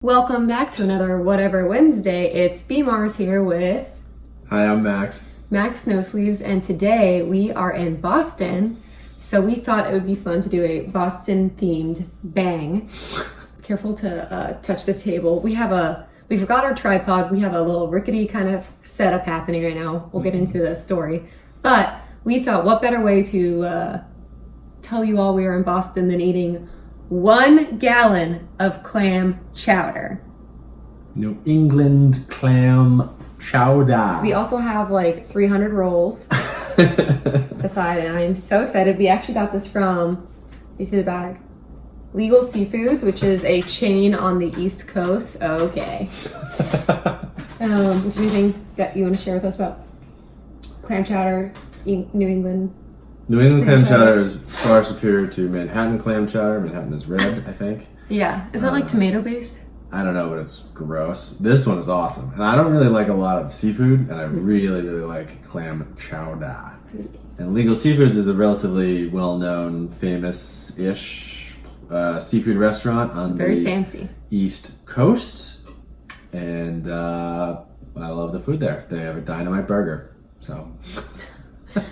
Welcome back to another Whatever Wednesday. It's BMARSZ here with... Hi, I'm Max. Max Snowsleeves, and today we are in Boston, so we thought it would be fun to do a Boston-themed bang. Careful to touch the table. We forgot our tripod. We have a little rickety kind of setup happening right now. We'll get into the story. But we thought, what better way to tell you all we are in Boston than eating 1 gallon of clam chowder. New England clam chowder. We also have like 300 rolls aside, and I am so excited. We actually got this from, you see the bag? Legal Seafoods, which is a chain on the East Coast. Okay. Is there anything that you want to share with us about clam chowder, New England? New England clam chowder is far superior to Manhattan clam chowder. Manhattan is red, I think. Yeah. Is that like tomato based? I don't know, but it's gross. This one is awesome. And I don't really like a lot of seafood, and I really, really like clam chowder. And Legal Seafoods is a relatively well-known, famous-ish seafood restaurant on Very the fancy East Coast. And I love the food there. They have a dynamite burger, so...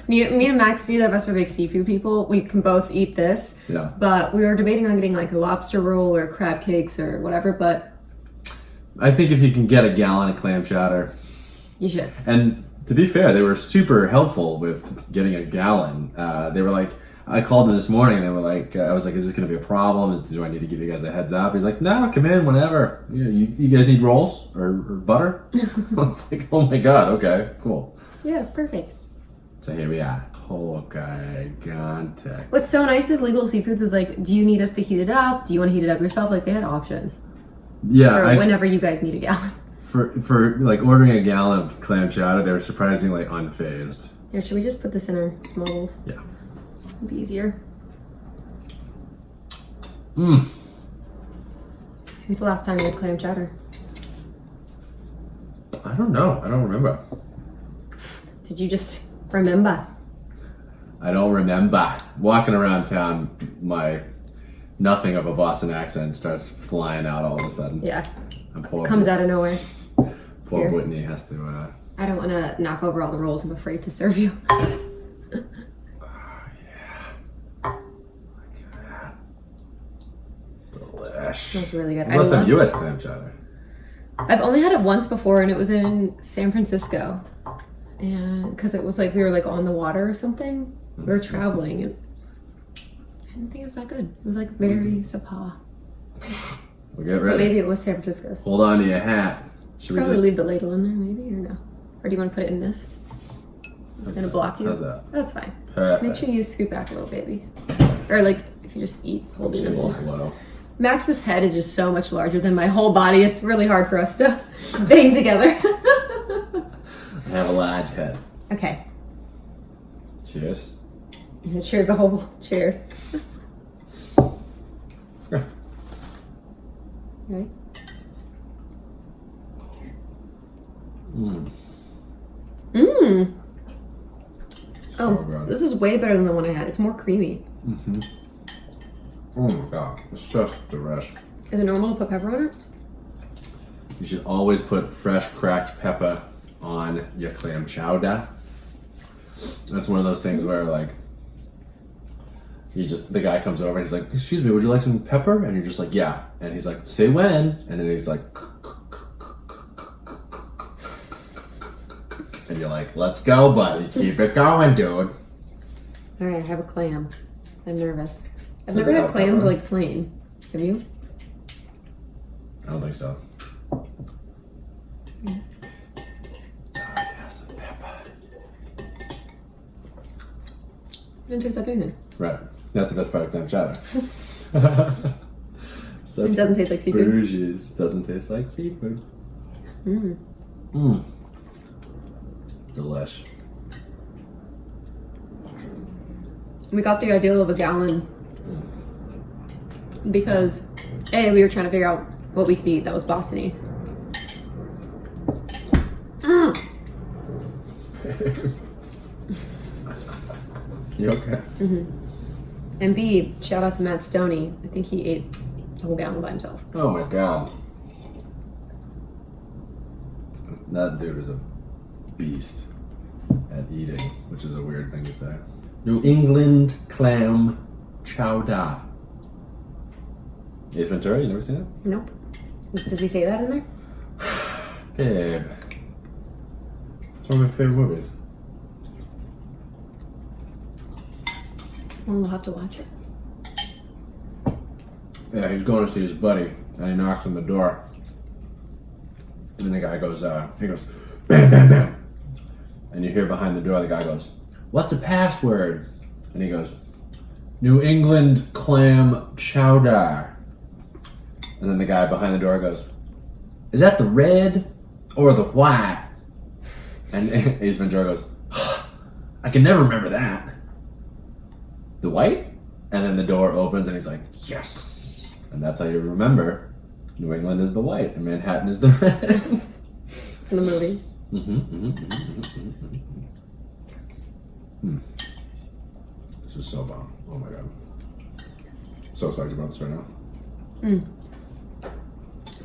Me and Max, neither of us are big seafood people. We can both eat this. Yeah. But we were debating on getting like a lobster roll or crab cakes or whatever, but... I think if you can get a gallon of clam chowder... You should. And to be fair, they were super helpful with getting a gallon. They were like... I called them this morning and they were like... I was like, is this going to be a problem? Do I need to give you guys a heads up? He's like, no, come in whenever. You guys need rolls or butter? I was like, oh my God, okay, cool. Yeah, it's perfect. So here we are. Oh, gigantic. What's so nice is Legal Seafoods was like, do you need us to heat it up? Do you want to heat it up yourself? Like, they had options. Yeah. For whenever you guys need a gallon. For like ordering a gallon of clam chowder, they were surprisingly unfazed. Here, should we just put this in our small bowls? Yeah. It'd be easier. Mmm. When's the last time you had clam chowder? I don't know. I don't remember. Did you just remember? I don't remember. Walking around town, my nothing of a Boston accent starts flying out all of a sudden. Yeah. Poor Comes out of nowhere. Poor Here. Whitney has to... I don't want to knock over all the rolls. I'm afraid to serve you. Oh, yeah. Look at that. Delish. Smells really good. Last time you had clam chowder? I've only had it once before, and it was in San Francisco. And because it was like we were like on the water or something. We were traveling, and I didn't think it was that good. It was like very subpar. Well, get But ready. maybe it was San Francisco's. Hold on to your hat. Should we Probably just... leave the ladle in there, maybe, or no? Or do you want to put it in this? It's gonna block you. How's that? That's fine. Perfect. Make sure you scoop back a little, baby. Or like if you just eat, hold it in the bowl. Low. Max's head is just so much larger than my whole body. It's really hard for us to bang together. I have a large head. Okay. Cheers. Cheers, the whole bowl. Cheers. Right? Mmm. Mmm. So Oh, good. this is way better than the one I had. It's more creamy. Mm-hmm. Oh my God, it's just delish. Is it normal to put pepper on it? You should always put fresh cracked pepper on your clam chowder. That's one of those things where like the guy comes over and he's like, excuse me, would you like some pepper? And you're just like, yeah. And he's like, say when? And then he's like, and you're like, let's go, buddy. Keep it going, dude. All right, I have a clam. I'm nervous. I've Does never it had have clams pepper? like plain. Have you? I don't think so. Oh, yeah, some pepper. Didn't taste like anything. Right. That's the best part of clam chowder. It doesn't taste like seafood. Bougies. Doesn't taste like seafood. Mm. Mmm. Delish. We got the idea of a gallon because A, we were trying to figure out what we could eat that was Boston-y. You okay? Mm-hmm. And B, shout out to Matt Stoney. I think he ate a whole gallon by himself. Oh my God. That dude is a beast at eating, which is a weird thing to say. New England clam chowder. Ace Ventura, you never seen it? Nope. Does he say that in there? Babe. It's one of my favorite movies. Well, we'll have to watch it. Yeah, he's going to see his buddy, and he knocks on the door. And the guy goes, he goes, bam, bam, bam. And you hear behind the door, the guy goes, what's a password? And he goes, New England clam chowder. And then the guy behind the door goes, is that the red or the white? And Ace Ventura goes, I can never remember that. The white? And then the door opens and he's like, yes. And that's how you remember New England is the white and Manhattan is the red. In the movie. This is so bomb. Oh my god. So psyched about this right now.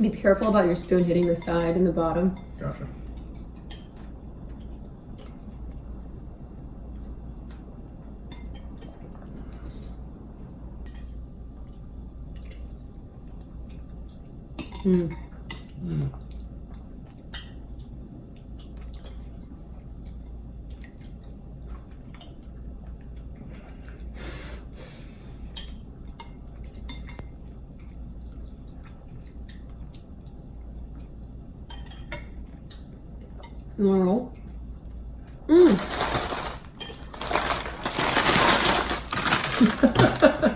Be careful about your spoon hitting the side and the bottom. Gotcha. You want to roll?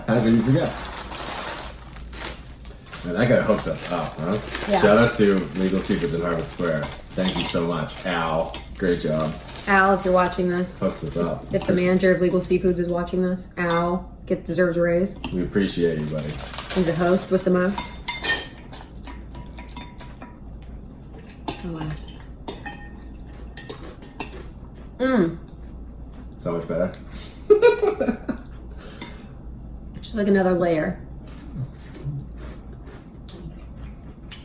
How did you forget? Man, that guy hooked us up, huh? Yeah. Shout out to Legal Secrets in Harvard Square. Thank you so much, Al. Great job. Al, if you're watching this, Hooked us up. if the manager of Legal Seafoods is watching this, Al deserves a raise. We appreciate you, buddy. He's a host with the most. Oh wow. So much better. Just like another layer.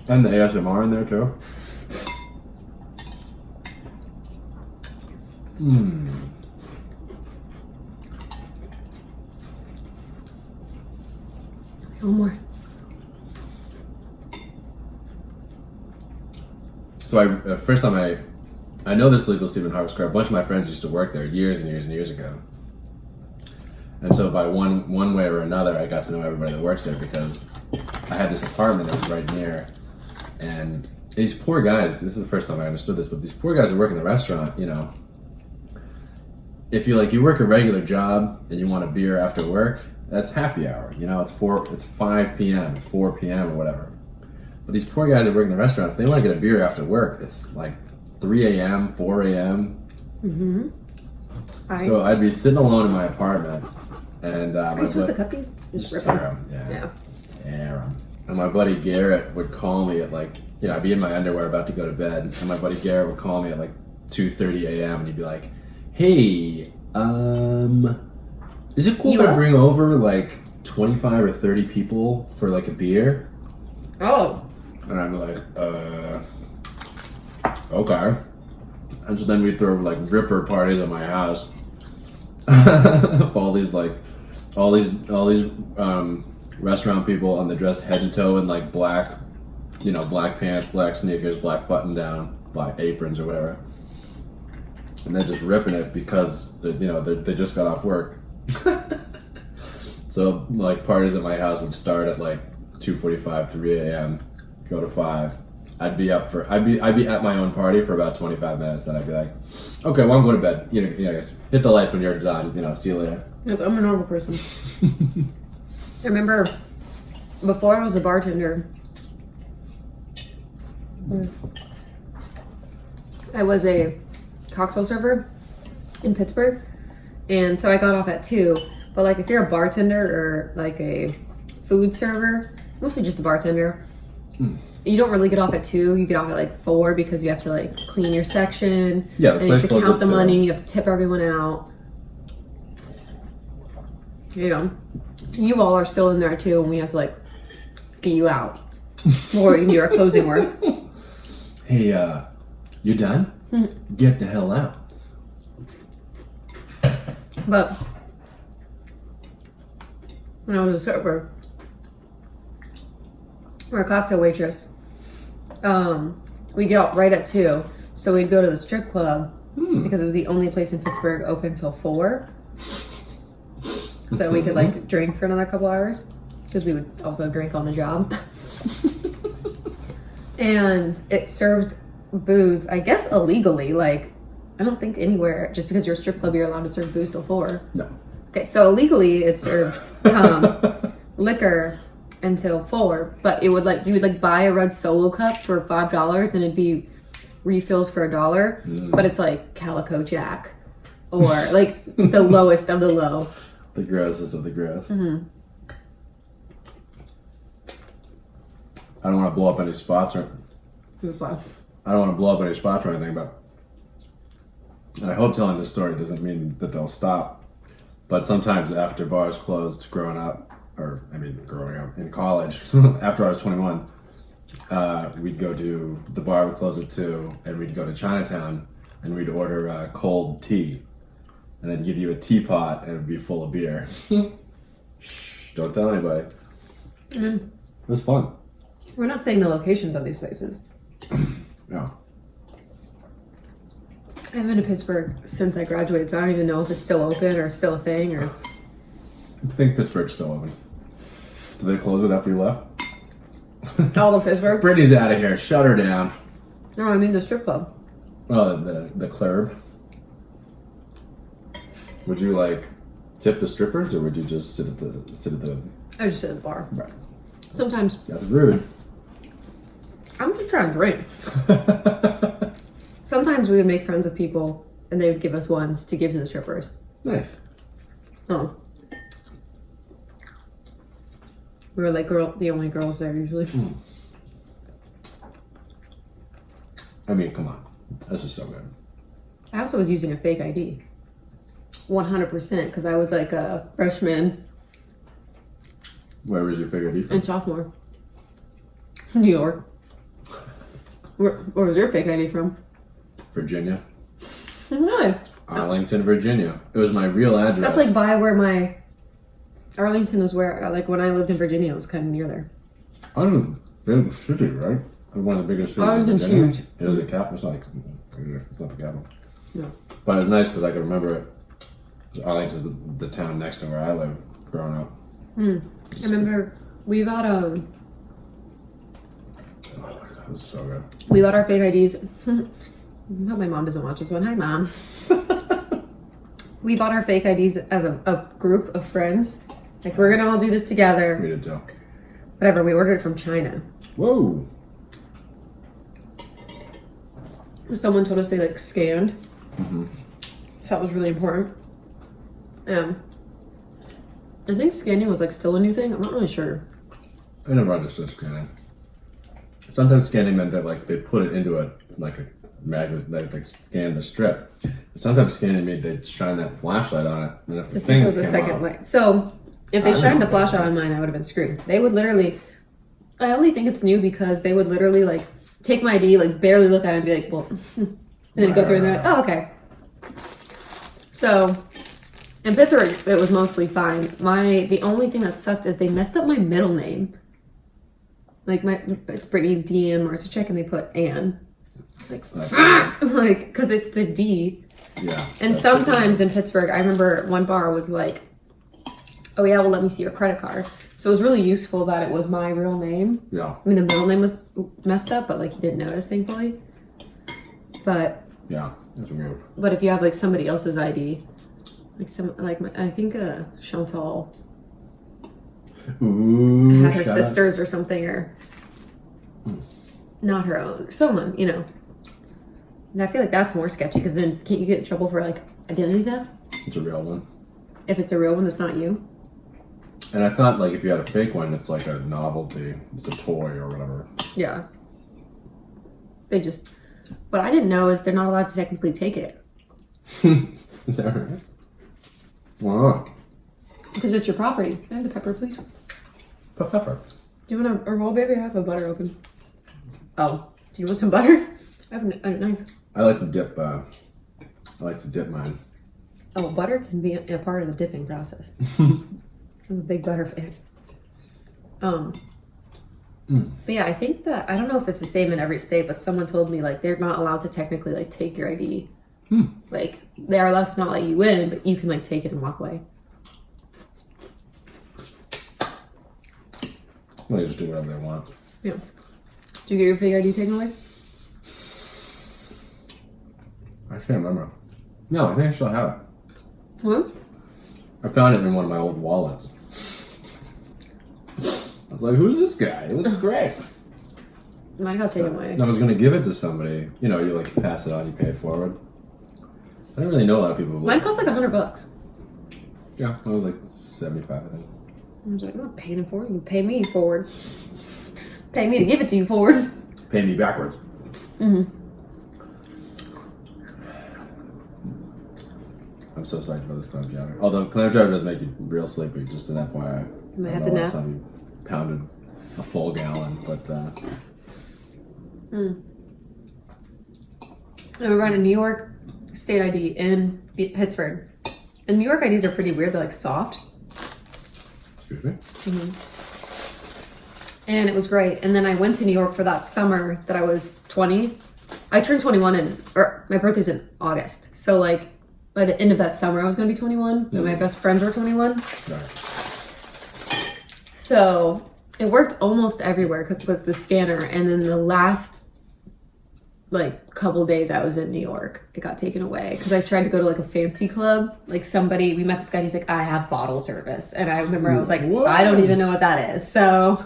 And the ASMR in there too. One more. So first time I know this Legal Steve in Harvard Square. A bunch of my friends used to work there years and years and years ago. And so by one way or another, I got to know everybody that works there because I had this apartment that was right near. And these poor guys, this is the first time I understood this, but these poor guys that work in the restaurant, you know, if you work a regular job and you want a beer after work, that's happy hour. You know, it's 5 p.m., it's 4 p.m. or whatever. But these poor guys that work in the restaurant, if they want to get a beer after work, it's like 3 a.m., 4 a.m. So I'd be sitting alone in my apartment, and Are you supposed to cut these? just rip tear them? them, Yeah. just tear them. And my buddy Garrett would call me at I'd be in my underwear about to go to bed, and my buddy Garrett would call me at 2:30 a.m. and he'd be like, "Hey, is it cool if I bring over 25 or 30 people for a beer?" Oh. And I'm like, okay. And so then we throw ripper parties at my house. all these restaurant people and they're dressed head to toe in black, black pants, black sneakers, black button down, black aprons or whatever. And they're just ripping it because they just got off work. So parties at my house would start at 2:45, 3 a.m. go to 5. I'd be at my own party for about 25 minutes. Then I'd be like, okay, well I'm going to bed. I guess hit the lights when you're done. See you later. Look, I'm a normal person. I remember before I was a bartender, I was a cocktail server in Pittsburgh, and so I got off at 2. But if you're a bartender or a food server, mostly just a bartender, you don't really get off at 2. You get off at 4 because you have to clean your section. Yeah, and you have to count the money. You have to tip everyone out. You all are still in there too, and we have to get you out, or you're closing work. Hey, You done? Get the hell out. But when I was a server or a cocktail waitress, we get out right at 2, so we'd go to the strip club because it was the only place in Pittsburgh open till 4, so we could like drink for another couple hours because we would also drink on the job. And it served booze, I guess illegally. Like, I don't think anywhere, just because you're a strip club, you're allowed to serve booze till 4. No. Okay, so illegally it served liquor until 4, but it would like, you would like buy a red Solo cup for $5 and it'd be refills for $1, but it's like Calico Jack or like the lowest of the low. The grossest of the gross. I don't want to blow up any spots or I don't want to blow up any spots or anything, but and I hope telling this story doesn't mean that they'll stop. But sometimes after bars closed growing up, or I mean growing up in college, after I was 21, we'd go to the bar would close at 2 and we'd go to Chinatown and we'd order cold tea and then give you a teapot and it'd be full of beer. Shh, don't tell anybody. It was fun. We're not saying the locations of these places. Yeah. I haven't been to Pittsburgh since I graduated, so I don't even know if it's still open or still a thing. Or I think Pittsburgh's still open. Did they close it after you left? all of Pittsburgh? Brittany's out of here. Shut her down. No, I mean the strip club. Oh, the club. Would you like tip the strippers, or would you just sit at the? I just sit at the bar. Right. Sometimes That's rude. I'm just trying to drink. Sometimes we would make friends with people, and they would give us ones to give to the strippers. Nice. Oh. We were like the only girls there usually. I mean, come on. That's just so good. I also was using a fake ID. 100%, because I was like a freshman Where was your favorite beef? and sophomore. New York. Where was your fake ID from? Virginia. No. Arlington, Virginia. It was my real address. That's like by where my Arlington was where, like when I lived in Virginia, it was kind of near there. Arlington's a big city, right? One of the biggest cities. Arlington's in Virginia. huge. It was a capital. It's not the capital. No. But it was nice because I could remember it. 'Cause Arlington's the town next to where I lived growing up. I remember we got Oh my god, it was so good. we got our fake IDs. I hope my mom doesn't watch this one. Hi, Mom. We bought our fake IDs as a group of friends. Like, we're gonna all do this together. We did too. Whatever, we ordered it from China. Whoa. Someone told us they like scanned. So that was really important. I think scanning was like still a new thing. I'm not really sure. I never understood scanning. Sometimes scanning meant that like they put it into a magnet, like scan the strip. Sometimes scanning meant they'd shine that flashlight on it, and if the To see if thing it was a came second off, way. So if they I shined don't the know. flashlight on mine, I would have been screwed. They would literally. I only think it's new because they would literally like take my ID, like barely look at it, and be like, "Well," and then go through and they're like, "Oh, okay." So in Pittsburgh, it was mostly fine. The only thing that sucked is they messed up my middle name. Like it's Brittany Deanne Marcichek, and they put Ann. I was like, fuck! Like, because it's a D. yeah. And that's sometimes in Pittsburgh, I remember one bar was like, "Oh yeah, well let me see your credit card." So it was really useful that it was my real name. Yeah. I mean, the middle name was messed up, but like you didn't notice, thankfully. But Yeah, that's weird. but if you have like somebody else's ID, like I think Chantal Ooh, had her shut up. sisters or something, or not her own, someone, you know. And I feel like that's more sketchy because then can't you get in trouble for like identity theft It's a real one. if it's a real one that's not you? And I thought like if you had a fake one, it's like a novelty. It's a toy or whatever. Yeah. What I didn't know is they're not allowed to technically take it Is that right? Wow. because it's your property. Can I have the pepper, please? Pepper. Do you want a roll, baby? I have a butter open. Oh, do you want some butter? I have a knife. I like to dip. I like to dip mine. Oh, butter can be a part of the dipping process. I'm a big butter fan. But yeah, I think that, I don't know if it's the same in every state, but someone told me like they're not allowed to technically like take your ID. Like they are allowed to not let you in, but you can like take it and walk away. Well, they just do whatever they want. Yeah. Did you get your fake ID taken away? I can't remember. No, I think I still have it. What? I found it in one of my old wallets. I was like, who's this guy? He looks great. Mine got taken away. I was going to give it to somebody. You know, you like pass it on, you pay it forward. I don't really know a lot of people who Mine cost like $100. Yeah, it was like 75, I think. I was like, I'm not paying it forward. You pay me forward. Pay me to give it to you forward. Pay me backwards. I'm so psyched about this clam chowder. Although clam chowder does make you real sleepy, just an FYI. I have don't to know nap. last time you pounded a full gallon, but I remember on a New York state ID in Pittsburgh. And New York IDs are pretty weird. They're like soft. excuse me. And it was great. And then I went to New York for that summer that I was 20. I turned 21 or my birthday's in August. So like by the end of that summer, I was going to be 21. And my best friends were 21. Right. So it worked almost everywhere because it was the scanner. And then the last like couple days I was in New York, it got taken away because I tried to go to like a fancy club. Like somebody, we met this guy and he's like, I have bottle service. And I remember I was like, Whoa. I don't even know what that is. So,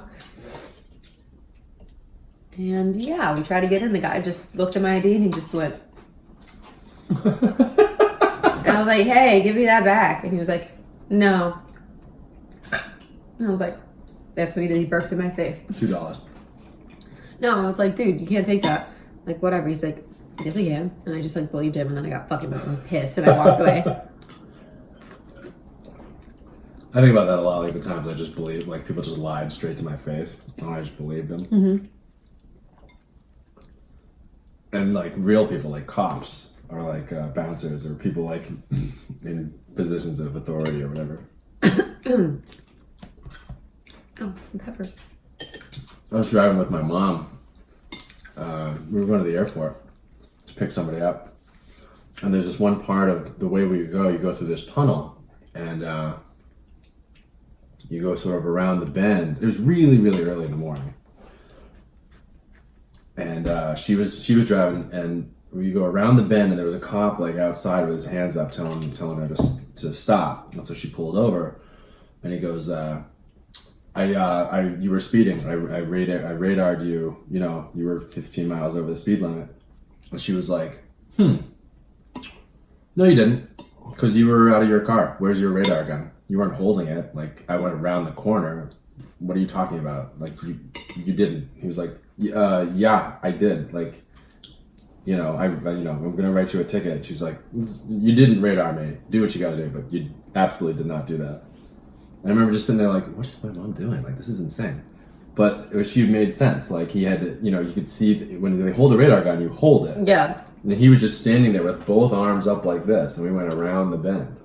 and yeah, we tried to get in. The guy just looked at my ID and he just went. And I was like, hey, give me that back. And he was like, no. And I was like, that's what he did. He burped in my face. $2. No, I was like, dude, you can't take that. Like, whatever. He's like, yes, I can. And I just like believed him. And then I got fucking pissed and I walked away. I think about that a lot, like the times I just believe, like people just lied straight to my face, and I just believed them. And like real people, like cops, or like bouncers, or people like in positions of authority or whatever. Oh, some pepper. I was driving with my mom. We were going to the airport to pick somebody up, and there's this one part of the way we go. You go through this tunnel, and you go sort of around the bend. It was really, really early in the morning, and she was driving, and we go around the bend, and there was a cop like outside with his hands up, telling her to stop. And so she pulled over, and he goes, you were speeding. I radared you. You know, you were 15 miles over the speed limit." And she was like, "No, you didn't, because you were out of your car. Where's your radar gun? You weren't holding it. Like, I went around the corner. What are you talking about? Like, you didn't." He was like, "Yeah, I did. Like, you know, I'm gonna write you a ticket." She's like, "You didn't radar me. Do what you got to do, but you absolutely did not do that." I remember just sitting there like, what is my mom doing? Like, this is insane. But she made sense. Like, he had to, you could see when they hold a radar gun, you hold it. Yeah. And he was just standing there with both arms up like this, and we went around the bend.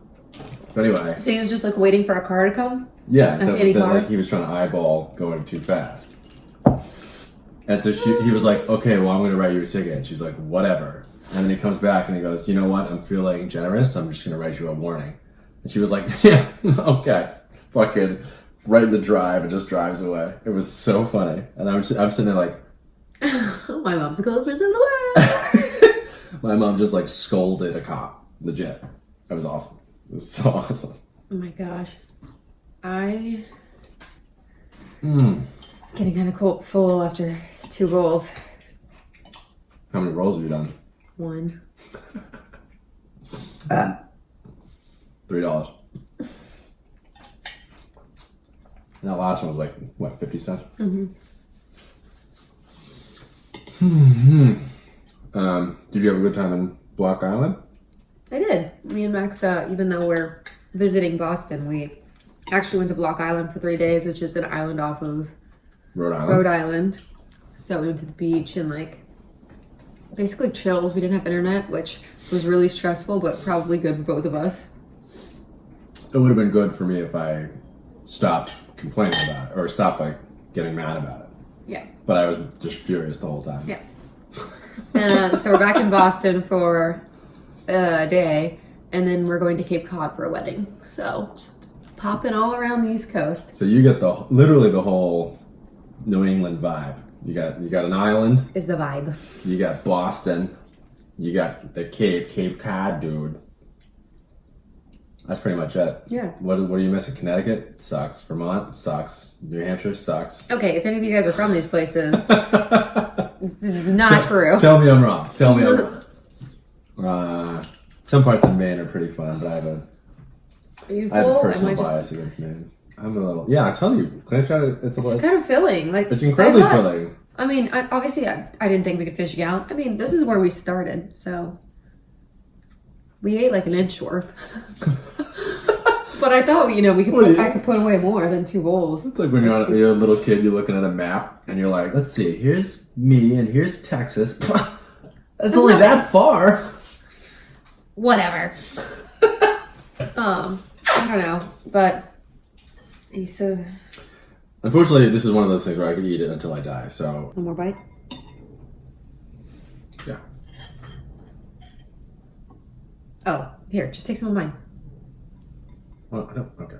So anyway. So he was just like waiting for a car to come? Yeah, car? like he was trying to eyeball going too fast. And so he was like, "Okay, well, I'm going to write you a ticket." And she's like, "Whatever." And then he comes back and he goes, "You know what? I'm feeling generous. I'm just going to write you a warning." And she was like, "Yeah, okay." Fucking right in the drive and just drives away. It was so funny. And I'm sitting there like, my mom's the coolest person in the world. My mom just like scolded a cop. Legit. It was awesome. It was so awesome. Oh my gosh. Getting kind of full after 2 rolls. How many rolls have you done? 1. $3. And that last one was like, what, 50 cents? Did you have a good time in Block Island? I did. Me and Max, even though we're visiting Boston, we actually went to Block Island for 3 days, which is an island off of Rhode Island. Rhode Island. So we went to the beach and like basically chilled. We didn't have internet, which was really stressful, but probably good for both of us. It would have been good for me if I stopped complaining about it or stopped like getting mad about it. Yeah. But I was just furious the whole time. Yeah. So we're back in Boston for a day, and then we're going to Cape Cod for a wedding. So just popping all around the East Coast. So you get literally the whole New England vibe. You got an island. Is the vibe. You got Boston. You got the Cape Cod, dude. That's pretty much it. Yeah. What are you missing? Connecticut sucks. Vermont sucks. New Hampshire sucks. Okay, if any of you guys are from these places, this is not true. Tell me I'm wrong. Tell me I'm wrong. Some parts of Maine are pretty fun, but I have a personal bias against Maine. I'm a little. Yeah, I tell you, clam chowder. It's kind of filling. Like it's incredibly filling. I mean, obviously, I didn't think we could finish it out. I mean, this is where we started, so we ate like an inch worth. But I thought, we could. I could put away more than 2 bowls. It's like when you're a little kid, you're looking at a map, and you're like, "Let's see. Here's me, and here's Texas. That's only that far." Whatever. I don't know, but you said. Unfortunately, this is one of those things where I could eat it until I die. So one more bite. Yeah. Oh, here, just take some of mine. Well, I don't. Okay.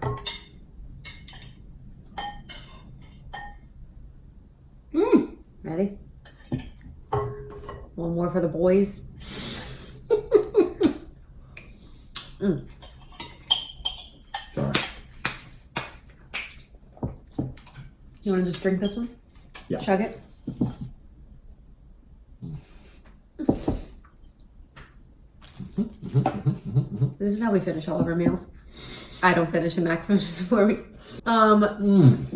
Ready? One more for the boys. Sorry. You want to just drink this one? Yeah. Chug it. This is how we finish all of our meals. I don't finish, and Max finishes for me.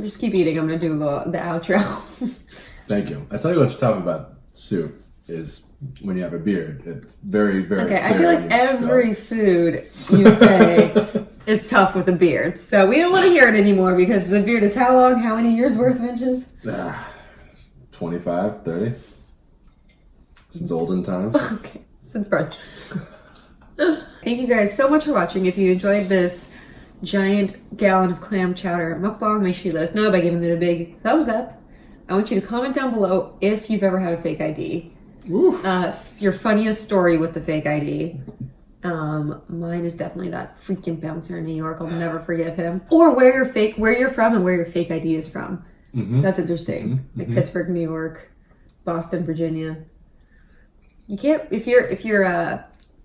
Just keep eating. I'm gonna do the outro. Thank you. I tell you what's tough about soup is when you have a beard. It's very, very. Okay, I feel like every food you say is tough with a beard. So we don't want to hear it anymore because the beard is how long? How many years worth of inches? 25, 30. Since olden times. Okay, since birth. Thank you guys so much for watching. If you enjoyed this giant gallon of clam chowder mukbang, make sure you let us know by giving it a big thumbs up. I want you to comment down below if you've ever had a fake ID. Your funniest story with the fake ID. Mine is definitely that freaking bouncer in New York. I'll never forgive him. Or where you're from and where your fake ID is from. That's interesting. Like Pittsburgh, New York, Boston, Virginia. You can't, if you're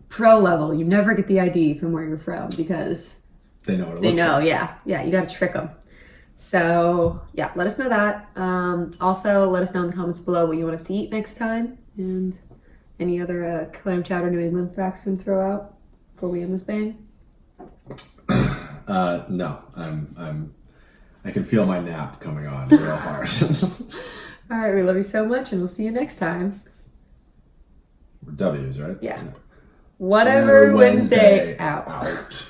pro level, you never get the ID from where you're from because they know what it looks like. Yeah, you got to trick them. So yeah, let us know that. Also, let us know in the comments below what you want us to eat next time and any other clam chowder New England facts you can throw out before we end this bang. No, I can feel my nap coming on real hard. All right, we love you so much, and we'll see you next time. W's, right? Yeah. Whatever Wednesday out.